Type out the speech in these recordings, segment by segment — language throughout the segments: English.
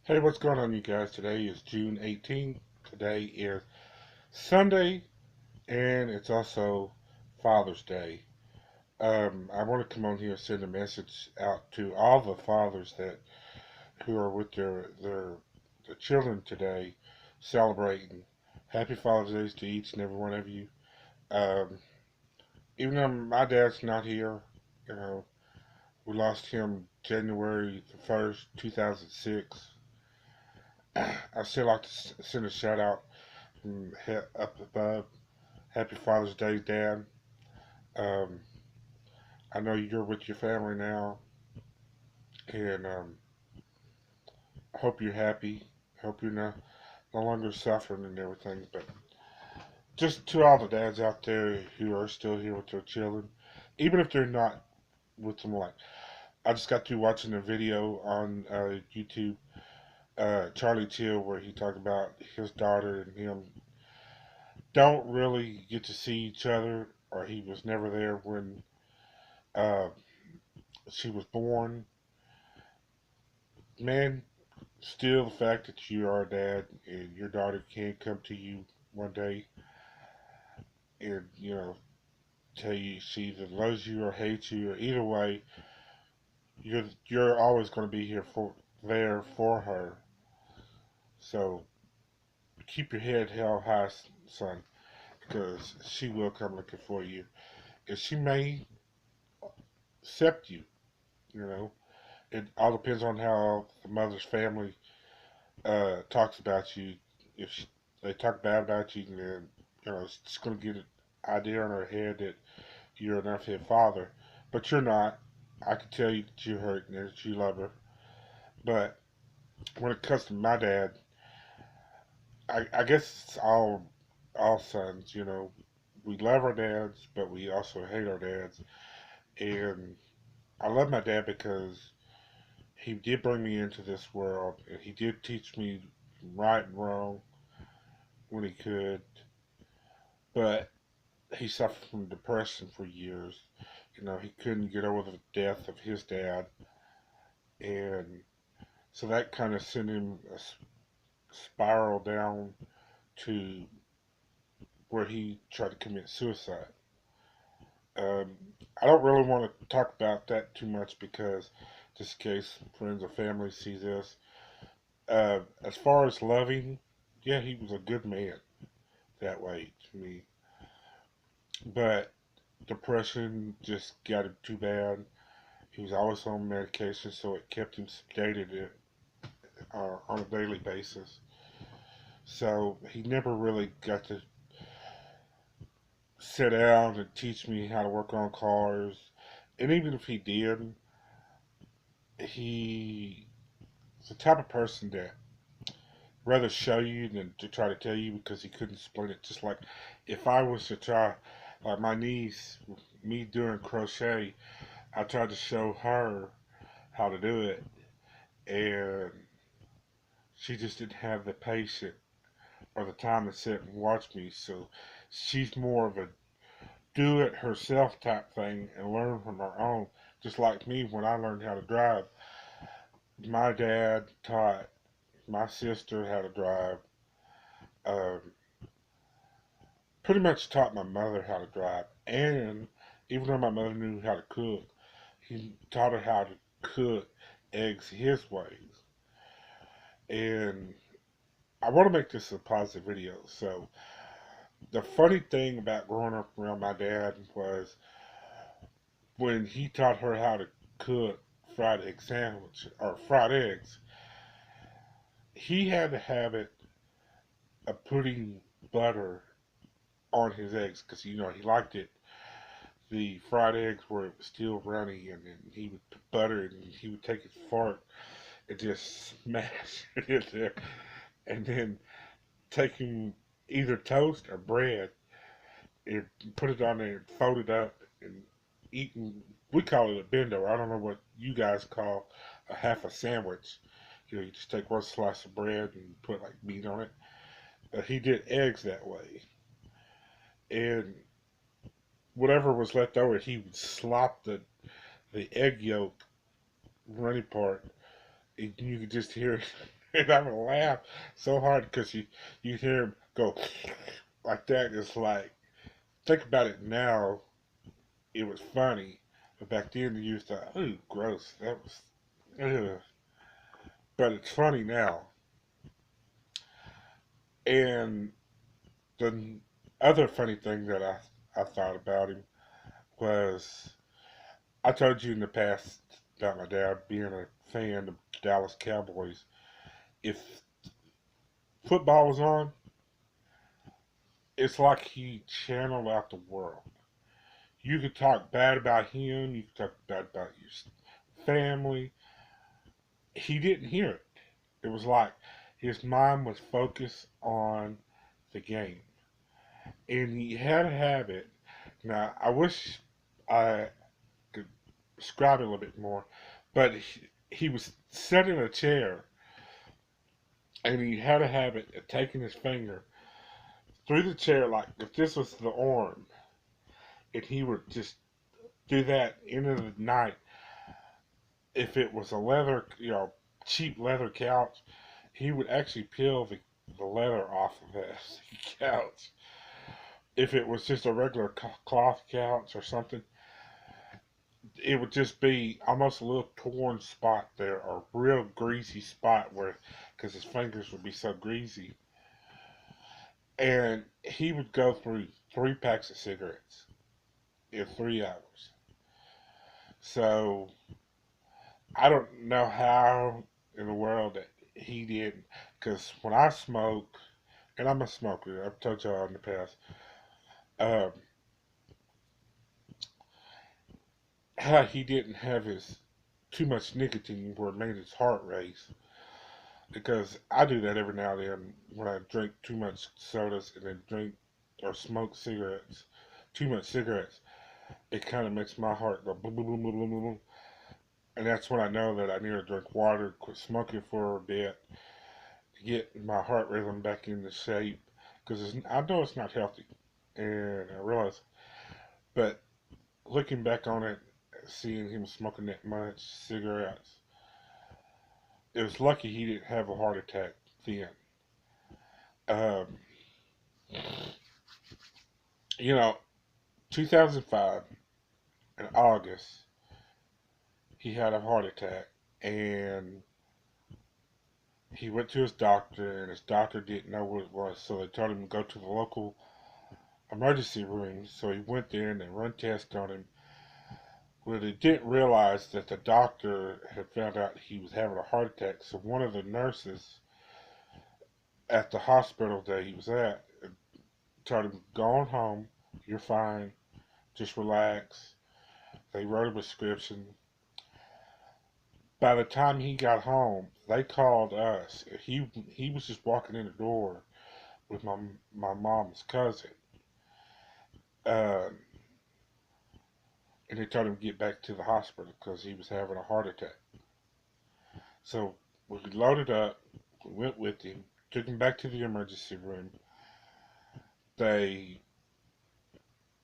Hey, what's going on, you guys? Today is June 18th. Today is Sunday, and it's also Father's Day. I want to come on here and send a message out to all the fathers that who are with their children today, celebrating. Happy Father's Day to each and every one of you. Um, Even though my dad's not here, you know, we lost him January the 1st, 2006. I still like to send a shout out from up above. Happy Father's Day, Dad. Um, I know you're with your family now, and I hope you're happy. Hope you're no longer suffering and everything. But just to all the dads out there who are still here with their children, even if they're not with them, like I just got through watching a video on YouTube, Charlie Chill, where he talked about his daughter and him don't really get to see each other, or he was never there when uh, she was born. Man, still, the fact that you are a dad and your daughter can come to you one day and, tell you she either loves you or hates you, or either way, you're always going to be there for her. So keep your head held high, son, because she will come looking for you, and she may accept you. You know, it all depends on how the mother's family talks about you. If they talk bad about you, then it's going to get an idea in her head that you're an unfit father, but you're not. I can tell you that you hurt and that you love her. But when it comes to my dad, I guess it's all sons. We love our dads, but we also hate our dads. And I love my dad because he did bring me into this world, and he did teach me right and wrong when he could. But he suffered from depression for years. He couldn't get over the death of his dad, and so that kind of sent him a spiral down to where he tried to commit suicide. Um, I don't really want to talk about that too much because just in case friends or family see this. As far as loving, yeah, he was a good man that way to me. But depression just got him too bad. He was always on medication, so it kept him sedated on a daily basis. So he never really got to sit down and teach me how to work on cars. And even if he did, he's the type of person that rather show you than to try to tell you because he couldn't explain it. Just like if I was to try, like my niece, me doing crochet, I tried to show her how to do it, and she just didn't have the patience or the time to sit and watch me. So she's more of a do it herself type thing and learn from her own. Just like me when I learned how to drive. My dad taught my sister how to drive. Um, Pretty much taught my mother how to drive. And even though my mother knew how to cook, he taught her how to cook eggs his ways. And I want to make this a positive video. So the funny thing about growing up around my dad was when he taught her how to cook fried egg sandwich or fried eggs, he had to have it of putting butter on his eggs because he liked it. The fried eggs were still runny, and then he would put butter, and he would take his fork and just smash it in there, and then taking either toast or bread and put it on there and fold it up and eating. We call it a bendo. I don't know what you guys call a half a sandwich. You just take one slice of bread and put like meat on it. He did eggs that way, and whatever was left over, he would slop the egg yolk runny part. You could just hear it. And I would laugh so hard because you hear him go like that. It's like, think about it now, it was funny. But back then you thought, ooh, gross. That was, ugh. But it's funny now. And the other funny thing that I thought about him was, I told you in the past about my dad being a fan of Dallas Cowboys. If football was on, it's like he channeled out the world. You could talk bad about him, you could talk bad about your family. He didn't hear it. It was like his mind was focused on the game. And he had a habit. Now, I wish I could describe it a little bit more, but he was sitting in a chair and he had a habit of taking his finger through the chair, like if this was the arm, and he would just do that into the night. If it was a leather, cheap leather couch, he would actually peel the leather off of that couch. If it was just a regular cloth couch or something, it would just be almost a little torn spot there, or a real greasy spot where, because his fingers would be so greasy. And he would go through 3 packs of cigarettes in 3 hours. So I don't know how in the world that he did, because when I smoke, and I'm a smoker, I've told y'all in the past, um, how he didn't have his too much nicotine where it made his heart race. Because I do that every now and then when I drink too much sodas and then drink or smoke cigarettes, too much cigarettes. It kind of makes my heart go boom, boom, boom, boom, boom, boom. And that's when I know that I need to drink water, quit smoking for a bit, to get my heart rhythm back into shape. Because I know it's not healthy, and I realize. But looking back on it, seeing him smoking that much cigarettes, it was lucky he didn't have a heart attack then. Um, you know, 2005 in August, he had a heart attack, and he went to his doctor, and his doctor didn't know what it was, so they told him to go to the local emergency room. So he went there and they run tests on him. Well, they didn't realize that the doctor had found out he was having a heart attack. So one of the nurses at the hospital that he was at told him, "Go on home. You're fine. Just relax." They wrote a prescription. By the time he got home, they called us. He was just walking in the door with my mom's cousin, uh, and they told him to get back to the hospital because he was having a heart attack. So we loaded up, we went with him, took him back to the emergency room. They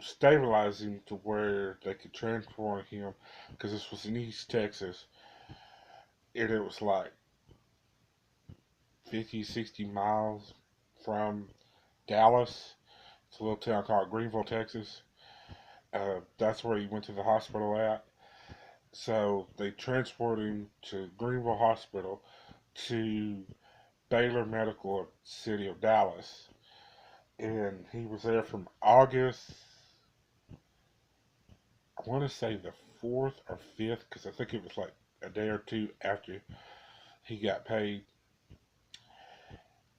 stabilized him to where they could transport him, because this was in East Texas, and it was like 50, 60 miles from Dallas. It's a little town called Greenville, Texas. That's where he went to the hospital at. So they transported him to Greenville Hospital to Baylor Medical City of Dallas. And he was there from August, I want to say the 4th or 5th, because I think it was like a day or two after he got paid.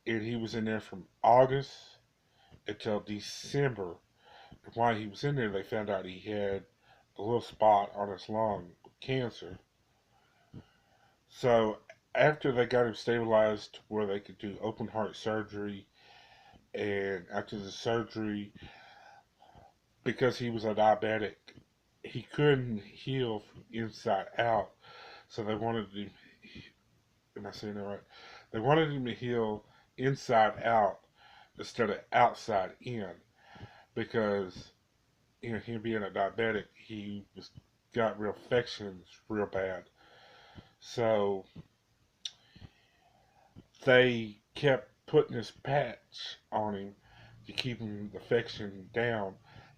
And he was in there from August until December. And while he was in there, they found out he had a little spot on his lung, cancer. So after they got him stabilized where they could do open heart surgery, and after the surgery, because he was a diabetic, he couldn't heal from inside out. So they wanted to, am I saying that right? They wanted him to heal inside out instead of outside in, because him being a diabetic, he was got real infections real bad. So they kept putting this patch on him to keep him the infection down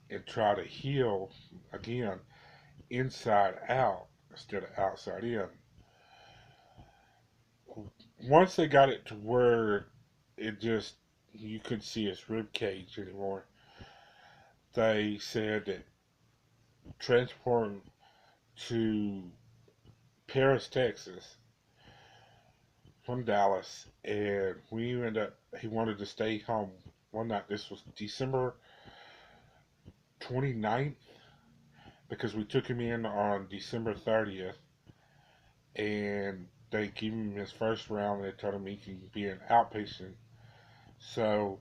and try to heal again inside out instead of outside in. Once they got it to where it just you couldn't see his rib cage anymore, they said that transport him to Paris, Texas from Dallas, and we ended up he wanted to stay home one night. This was December 29th because we took him in on December 30th, and they gave him his first round. They told him he can be an outpatient. So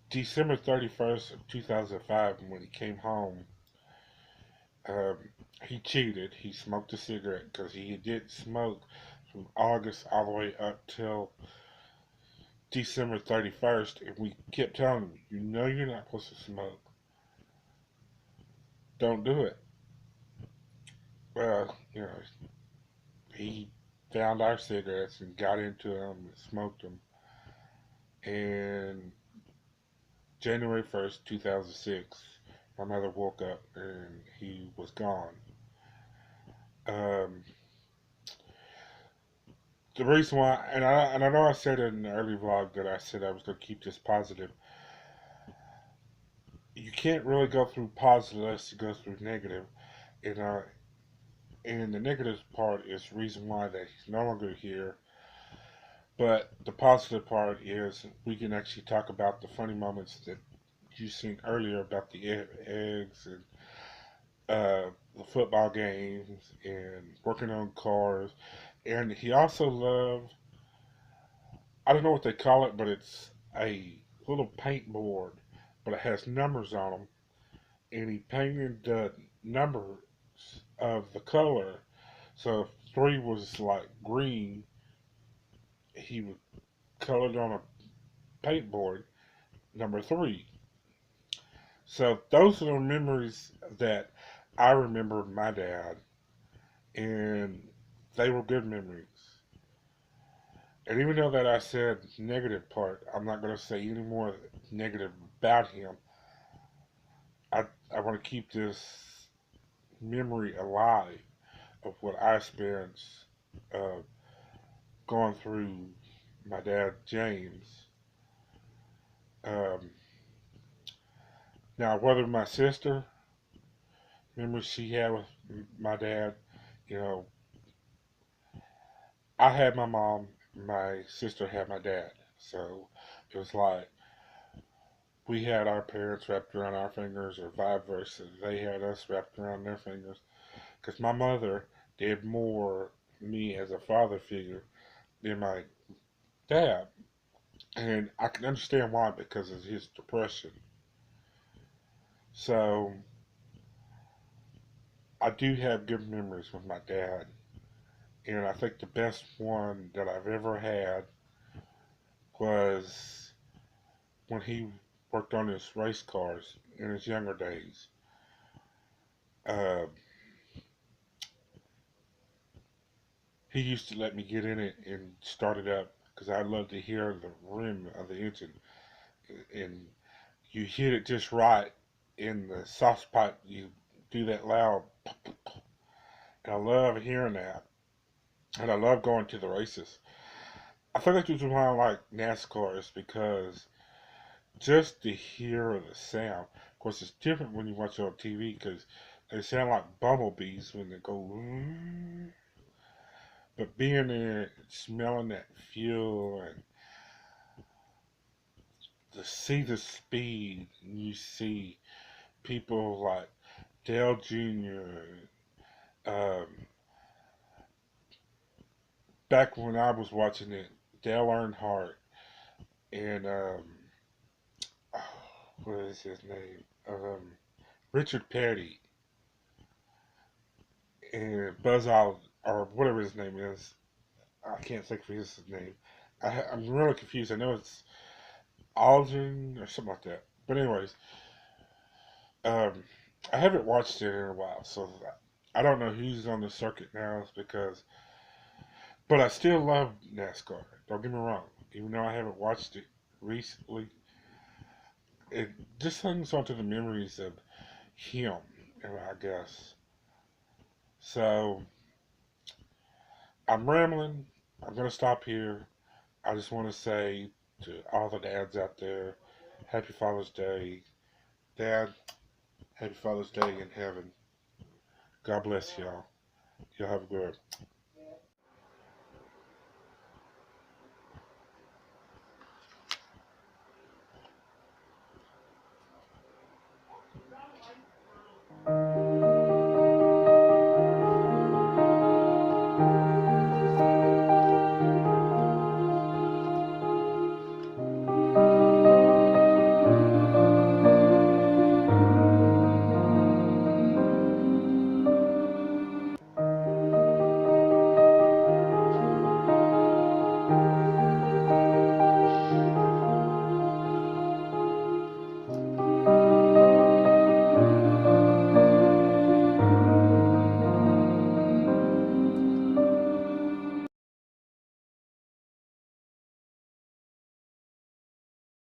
December 31st of 2005, when he came home, um, he cheated. He smoked a cigarette because he did smoke from August all the way up till December 31st, and we kept telling him, you know you're not supposed to smoke. Don't do it. Well, he found our cigarettes and got into them and smoked them. And January 1st, 2006, my mother woke up and he was gone. Um, the reason why, and I know I said in the early vlog that I said I was going to keep this positive. You can't really go through positive unless you go through negative. And, uh, and the negative part is the reason why that he's no longer here. But the positive part is we can actually talk about the funny moments that you seen earlier about the eggs and the football games and working on cars. And he also loved, I don't know what they call it, but it's a little paint board, but it has numbers on them. And he painted the numbers of the color. So if 3 was like green, he would color it on a paint board number 3. So those are the memories that I remember my dad, and they were good memories. And even though that I said negative part, I'm not going to say any more negative about him. I want to keep this memory alive of what I experienced uh, going through my dad, James. Um, Now, whether my sister, memories she had with my dad, you know, I had my mom, my sister had my dad. So it was like we had our parents wrapped around our fingers, or vice versa. They had us wrapped around their fingers. Because my mother did more me as a father figure than my dad. And I can understand why, because of his depression. So I do have good memories with my dad. And I think the best one that I've ever had was when he worked on his race cars in his younger days. Uh, he used to let me get in it and start it up because I love to hear the rim of the engine. And you hit it just right in the soft pipe. You do that loud, and I love hearing that. And I love going to the races. I think that's just why I like NASCAR is because just to hear the sound. Of course, it's different when you watch it on TV because they sound like bumblebees when they go. But being there, smelling that fuel, and to see the speed, and you see people like Dale Jr. Um, Back when I was watching it, Dale Earnhardt and what is his name? Richard Petty and Buzz Aldrin, or whatever his name is. I can't think of his name. I'm really confused. I know it's Aldrin or something like that. But anyways, um, I haven't watched it in a while, so I don't know who's on the circuit now because But I still love NASCAR. Don't get me wrong. Even though I haven't watched it recently, it just hangs onto the memories of him, I guess. So I'm rambling. I'm gonna stop here. I just want to say to all the dads out there, Happy Father's Day, Dad. Happy Father's Day in heaven. God bless y'all. Y'all have a good one.